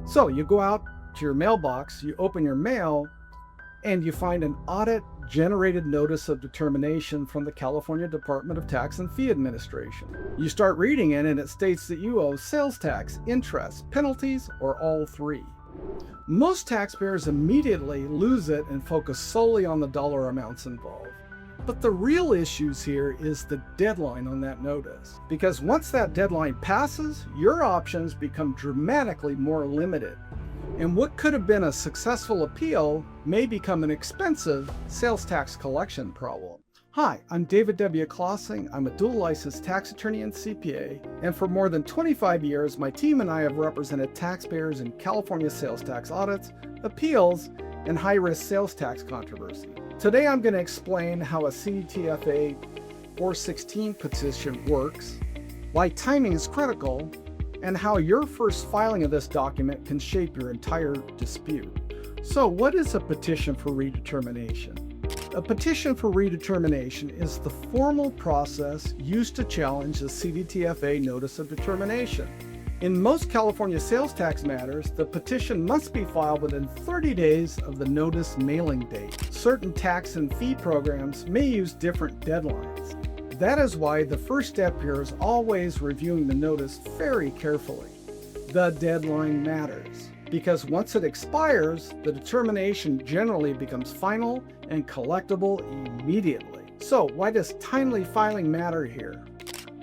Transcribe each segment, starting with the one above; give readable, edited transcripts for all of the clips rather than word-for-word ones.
So you go out to your mailbox, you open your mail, and you find an audit-generated notice of determination from the California Department of Tax and Fee Administration. You start reading it, and it states that you owe sales tax, interest, penalties, or all three. Most taxpayers immediately lose it and focus solely on the dollar amounts involved. But the real issues here is the deadline on that notice, because once that deadline passes, your options become dramatically more limited. And what could have been a successful appeal may become an expensive sales tax collection problem. Hi, I'm David W. Klasing. I'm a dual licensed tax attorney and CPA, and for more than 25 years, my team and I have represented taxpayers in California sales tax audits, appeals, and high-risk sales tax controversy. Today I'm going to explain how a CDTFA-416 petition works, why timing is critical, and how your first filing of this document can shape your entire dispute. So what is a petition for redetermination? A petition for redetermination is the formal process used to challenge the CDTFA Notice of Determination. In most California sales tax matters, the petition must be filed within 30 days of the notice mailing date. Certain tax and fee programs may use different deadlines. That is why the first step here is always reviewing the notice very carefully. The deadline matters, because once it expires, the determination generally becomes final and collectible immediately. So why does timely filing matter here?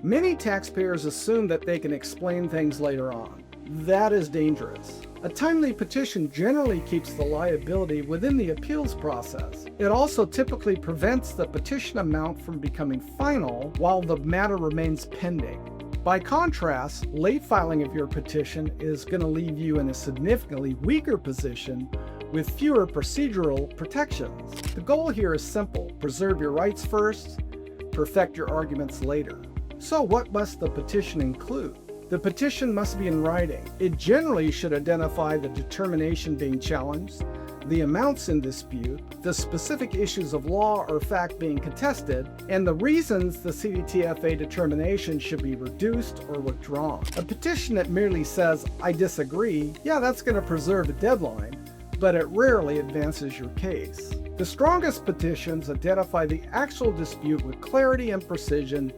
Many taxpayers assume that they can explain things later on. That is dangerous. A timely petition generally keeps the liability within the appeals process. It also typically prevents the petition amount from becoming final while the matter remains pending. By contrast, late filing of your petition is going to leave you in a significantly weaker position with fewer procedural protections. The goal here is simple: preserve your rights first, perfect your arguments later. So what must the petition include? The petition must be in writing. It generally should identify the determination being challenged, the amounts in dispute, the specific issues of law or fact being contested, and the reasons the CDTFA determination should be reduced or withdrawn. A petition that merely says, "I disagree," yeah, that's going to preserve a deadline, but it rarely advances your case. The strongest petitions identify the actual dispute with clarity and precision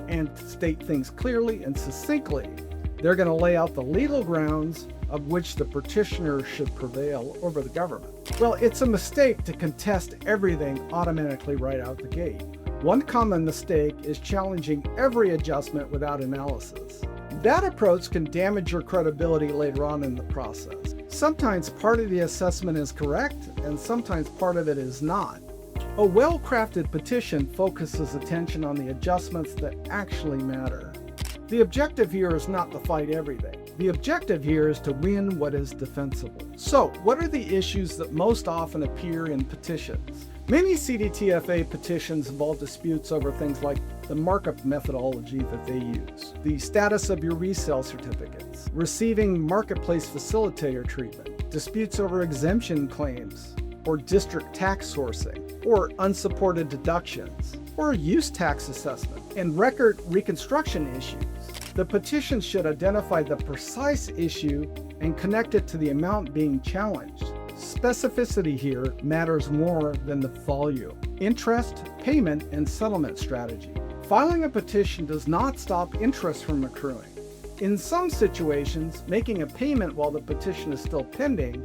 and state things clearly and succinctly. They're going to lay out the legal grounds of which the petitioner should prevail over the government. Well, it's a mistake to contest everything automatically right out the gate. One common mistake is challenging every adjustment without analysis. That approach can damage your credibility later on in the process. Sometimes part of the assessment is correct, and sometimes part of it is not. A well-crafted petition focuses attention on the adjustments that actually matter. The objective here is not to fight everything. The objective here is to win what is defensible. So, what are the issues that most often appear in petitions? Many CDTFA petitions involve disputes over things like the markup methodology that they use, the status of your resale certificates, receiving marketplace facilitator treatment, disputes over exemption claims, or district tax sourcing, or unsupported deductions, or use tax assessment, and record reconstruction issues. The petition should identify the precise issue and connect it to the amount being challenged. Specificity here matters more than the volume. Interest, payment, and settlement strategy. Filing a petition does not stop interest from accruing. In some situations, making a payment while the petition is still pending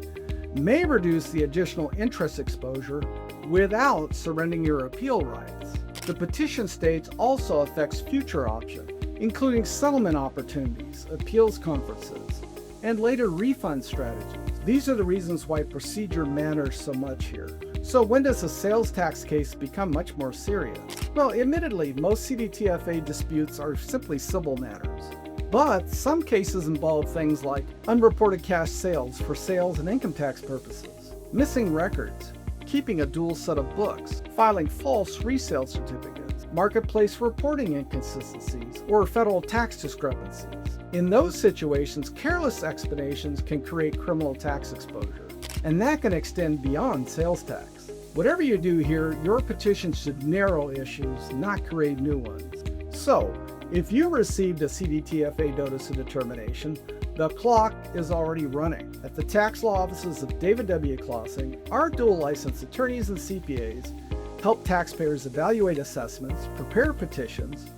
may reduce the additional interest exposure without surrendering your appeal rights. The petition states also affects future options, including settlement opportunities, appeals conferences, and later refund strategies. These are the reasons why procedure matters so much here. So when does a sales tax case become much more serious? Well, admittedly, most CDTFA disputes are simply civil matters. But some cases involve things like unreported cash sales for sales and income tax purposes, missing records, keeping a dual set of books, filing false resale certificates, marketplace reporting inconsistencies, or federal tax discrepancies. In those situations, careless explanations can create criminal tax exposure, and that can extend beyond sales tax. Whatever you do here, your petition should narrow issues, not create new ones. So, If you received a CDTFA Notice of Determination, the clock is already running. At the tax law offices of David W. Klasing, our dual licensed attorneys and CPAs help taxpayers evaluate assessments, prepare petitions,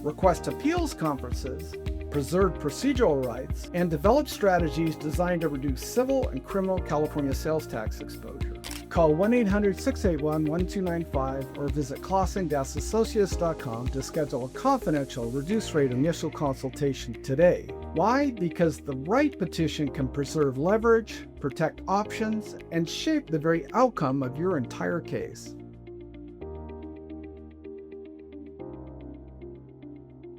request appeals conferences, preserve procedural rights, and develop strategies designed to reduce civil and criminal California sales tax exposure. Call 1-800-681-1295 or visit Klasing-associates.com to schedule a confidential, reduced-rate initial consultation today. Why? Because the right petition can preserve leverage, protect options, and shape the very outcome of your entire case.